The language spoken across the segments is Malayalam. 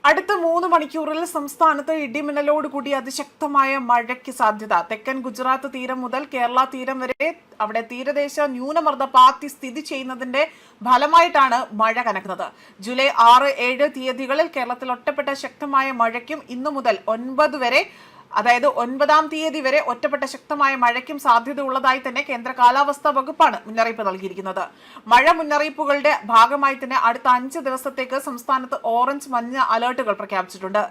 അടുത്ത 3 മണിക്കൂറിൽ സംസ്ഥാനത്ത് ഇടിമിന്നലോട് കൂടി അതിശക്തമായ മഴയ്ക്ക് സാധ്യത. തെക്കൻ ഗുജറാത്ത് തീരം മുതൽ കേരള തീരം വരെ അവിടെ തീരദേശ ന്യൂനമർദ്ദ പാത്തി സ്ഥിതി ചെയ്യുന്നതിന്റെ ഫലമായിട്ടാണ് മഴ കനക്കുന്നത്. ജൂലൈ 6, 7 തീയതികളിൽ കേരളത്തിൽ ഒറ്റപ്പെട്ട ശക്തമായ മഴയ്ക്കും ഇന്നു മുതൽ 9 വരെ അതായത് 9-ാം തീയതി വരെ ഒറ്റപ്പെട്ട ശക്തമായ മഴയ്ക്കും സാധ്യതയുള്ളതായി തന്നെ കേന്ദ്ര കാലാവസ്ഥാ വകുപ്പാണ് മുന്നറിയിപ്പ് നൽകിയിരിക്കുന്നത്. മഴ മുന്നറിയിപ്പുകളുടെ ഭാഗമായി തന്നെ അടുത്ത 5 ദിവസത്തേക്ക് സംസ്ഥാനത്ത് ഓറഞ്ച് മഞ്ഞ അലർട്ടുകൾ പ്രഖ്യാപിച്ചിട്ടുണ്ട്.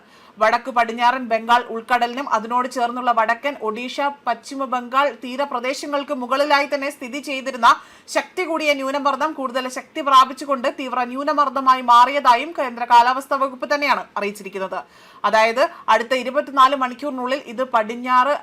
വടക്ക് പടിഞ്ഞാറൻ ബംഗാൾ ഉൾക്കടലിനും അതിനോട് ചേർന്നുള്ള വടക്കൻ ഒഡീഷ, പശ്ചിമ ബംഗാൾ തീരപ്രദേശങ്ങൾക്ക് മുകളിലായി തന്നെ സ്ഥിതി ചെയ്തിരുന്ന ശക്തി കൂടിയ ന്യൂനമർദ്ദം കൂടുതൽ ശക്തി പ്രാപിച്ചുകൊണ്ട് തീവ്ര ന്യൂനമർദ്ദമായി മാറിയതായും കേന്ദ്ര കാലാവസ്ഥാ വകുപ്പ് തന്നെയാണ് അറിയിച്ചിരിക്കുന്നത്. അതായത് അടുത്ത 24 മണിക്കൂറിനുള്ളിൽ ഇത് പടിഞ്ഞാറ്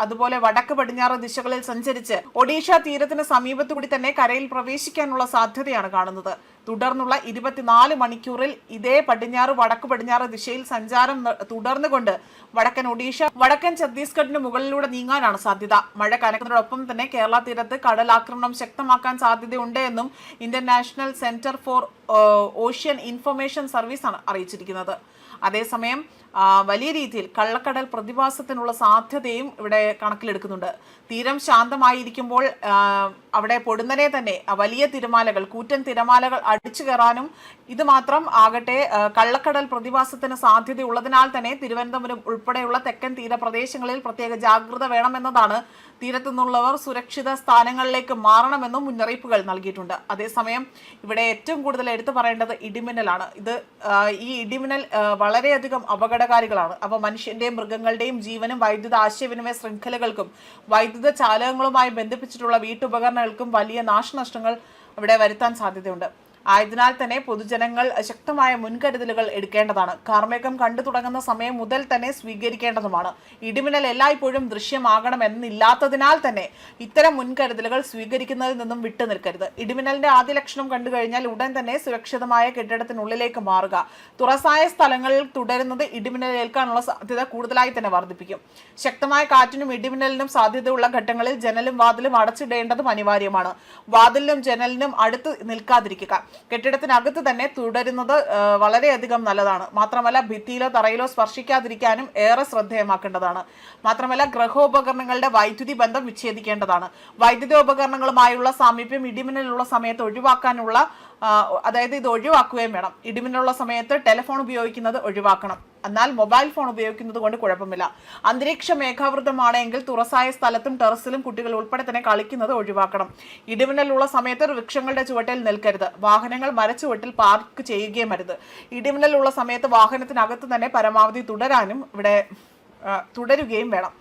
അതുപോലെ വടക്ക് പടിഞ്ഞാറ് ദിശകളിൽ സഞ്ചരിച്ച് ഒഡീഷ തീരത്തിന് സമീപത്തുകൂടി തന്നെ കരയിൽ പ്രവേശിക്കാനുള്ള സാധ്യതയാണ് കാണുന്നത്. തുടർന്നുള്ള 24 മണിക്കൂറിൽ ഇതേ പടിഞ്ഞാറ് വടക്ക് പടിഞ്ഞാറ് ദിശയിൽ സഞ്ചാരം തുടർന്നുകൊണ്ട് വടക്കൻ ഒഡീഷ, വടക്കൻ ഛത്തീസ്ഗഡിന് മുകളിലൂടെ നീങ്ങാനാണ് സാധ്യത. മഴ കനക്കുന്നതോടൊപ്പം തന്നെ കേരള തീരത്ത് കടലാക്രമണം ശക്തമാക്കാൻ സാധ്യതയുണ്ട് എന്നും Indian national centre for ocean information സർവീസാണ് അറിയിച്ചിരിക്കുന്നത്. അതേസമയം വലിയ രീതിയിൽ കള്ളക്കടൽ പ്രതിഭാസത്തിനുള്ള സാധ്യതയും ഇവിടെ കണക്കിലെടുക്കുന്നുണ്ട്. തീരം ശാന്തമായിരിക്കുമ്പോൾ അവിടെ പൊടുന്നനെ തന്നെ വലിയ തിരമാലകൾ, കൂറ്റൻ തിരമാലകൾ അടിച്ചു കയറാനും ഇത് മാത്രം ആകട്ടെ കള്ളക്കടൽ പ്രതിഭാസത്തിന് സാധ്യതയുള്ളതിനാൽ തന്നെ തിരുവനന്തപുരം ഉൾപ്പെടെയുള്ള തെക്കൻ തീരപ്രദേശങ്ങളിൽ പ്രത്യേക ജാഗ്രത വേണമെന്നതാണ്. തീരത്തു നിന്നുള്ളവർ സുരക്ഷിത സ്ഥാനങ്ങളിലേക്ക് മാറണമെന്നും മുന്നറിയിപ്പുകൾ നൽകിയിട്ടുണ്ട്. അതേസമയം ഇവിടെ ഏറ്റവും കൂടുതൽ എടുത്തു പറയേണ്ടത് ഇടിമിന്നലാണ്. ഈ ഇടിമിന്നൽ വളരെയധികം അപകടകാരികളാണ്. അപ്പോൾ മനുഷ്യന്റെയും മൃഗങ്ങളുടെയും ജീവനും വൈദ്യുത ആശയവിനിമയ ശൃംഖലകൾക്കും വൈദ്യുത ചാലകങ്ങളുമായി ബന്ധിപ്പിച്ചിട്ടുള്ള വീട്ടുപകരണങ്ങൾക്കും വലിയ നാശനഷ്ടങ്ങൾ ഇവിടെ വരുത്താൻ സാധ്യതയുണ്ട്. ആയതിനാൽ തന്നെ പൊതുജനങ്ങൾ ശക്തമായ മുൻകരുതലുകൾ എടുക്കേണ്ടതാണ്. കാർമേഘം കണ്ടു തുടങ്ങുന്ന സമയം മുതൽ തന്നെ സ്വീകരിക്കേണ്ടതുമാണ്. ഇടിമിന്നൽ എല്ലായ്പ്പോഴും ദൃശ്യമാകണമെന്നില്ലാത്തതിനാൽ തന്നെ ഇത്തരം മുൻകരുതലുകൾ സ്വീകരിക്കുന്നതിൽ നിന്നും വിട്ടുനിൽക്കരുത്. ഇടിമിന്നലിന്റെ ആദ്യ ലക്ഷണം കണ്ടു കഴിഞ്ഞാൽ ഉടൻ തന്നെ സുരക്ഷിതമായ കെട്ടിടത്തിനുള്ളിലേക്ക് മാറുക. തുറസായ സ്ഥലങ്ങളിൽ തുടരുന്നത് ഇടിമിന്നൽ ഏൽക്കാനുള്ള സാധ്യത കൂടുതലായി തന്നെ വർദ്ധിപ്പിക്കും. ശക്തമായ കാറ്റിനും ഇടിമിന്നലിനും സാധ്യതയുള്ള ഘട്ടങ്ങളിൽ ജനലും വാതിലും അടച്ചിടേണ്ടതും അനിവാര്യമാണ്. വാതിലിനും ജനലിനും അടുത്ത് നിൽക്കാതിരിക്കുക. കെട്ടിടത്തിനകത്ത് തന്നെ തുടരുന്നത് വളരെയധികം നല്ലതാണ്. മാത്രമല്ല ഭിത്തിയിലോ തറയിലോ സ്പർശിക്കാതിരിക്കാനും ഏറെ ശ്രദ്ധേയമാക്കേണ്ടതാണ്. മാത്രമല്ല ഗൃഹോപകരണങ്ങളുടെ വൈദ്യുതി ബന്ധം വിച്ഛേദിക്കേണ്ടതാണ്. വൈദ്യുതോപകരണങ്ങളുമായുള്ള സാമീപ്യം ഇടിമിന്നലുള്ള സമയത്ത് ഒഴിവാക്കാനുള്ള ഇത് ഒഴിവാക്കുകയും വേണം. ഇടിമിന്നലുള്ള സമയത്ത് ടെലിഫോൺ ഉപയോഗിക്കുന്നത് ഒഴിവാക്കണം. എന്നാൽ മൊബൈൽ ഫോൺ ഉപയോഗിക്കുന്നത് കൊണ്ട് കുഴപ്പമില്ല. അന്തരീക്ഷ മേഘാവൃതമാണെങ്കിൽ തുറസായ സ്ഥലത്തും ടെറസിലും കുട്ടികൾ ഉൾപ്പെടെ തന്നെ കളിക്കുന്നത് ഒഴിവാക്കണം. ഇടിമിന്നലുള്ള സമയത്ത് വൃക്ഷങ്ങളുടെ ചുവട്ടിൽ നിൽക്കരുത്. വാഹനങ്ങൾ മരച്ചുവട്ടിൽ പാർക്ക് ചെയ്യുകയും അരുത്. ഇടിമിന്നലുള്ള സമയത്ത് വാഹനത്തിനകത്ത് തന്നെ പരമാവധി തുടരുകയും വേണം.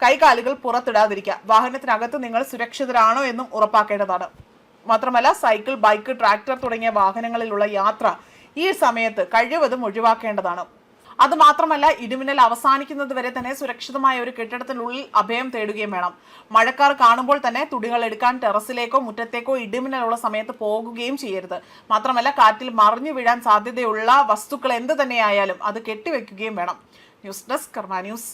കൈകാലുകൾ പുറത്തിടാതിരിക്കുക. വാഹനത്തിനകത്ത് നിങ്ങൾ സുരക്ഷിതരാണോ എന്നും ഉറപ്പാക്കേണ്ടതാണ്. മാത്രമല്ല സൈക്കിൾ, ബൈക്ക്, ട്രാക്ടർ തുടങ്ങിയ വാഹനങ്ങളിലുള്ള യാത്ര ഈ സമയത്ത് കഴിവതും ഒഴിവാക്കേണ്ടതാണ്. അതുമാത്രമല്ല ഇടിമിന്നൽ അവസാനിക്കുന്നത് വരെ തന്നെ സുരക്ഷിതമായ ഒരു കെട്ടിടത്തിനുള്ളിൽ അഭയം തേടുകയും വേണം. മഴക്കാർ കാണുമ്പോൾ തന്നെ തുണികൾ എടുക്കാൻ ടെറസിലേക്കോ മുറ്റത്തേക്കോ ഇടിമിന്നലുള്ള സമയത്ത് പോകുകയും ചെയ്യരുത്. മാത്രമല്ല കാറ്റിൽ മറിഞ്ഞു വീഴാൻ സാധ്യതയുള്ള വസ്തുക്കൾ എന്ത് തന്നെയായാലും അത് കെട്ടിവെക്കുകയും വേണം. ന്യൂസ് ഡെസ്ക് കർമ്മ ന്യൂസ്.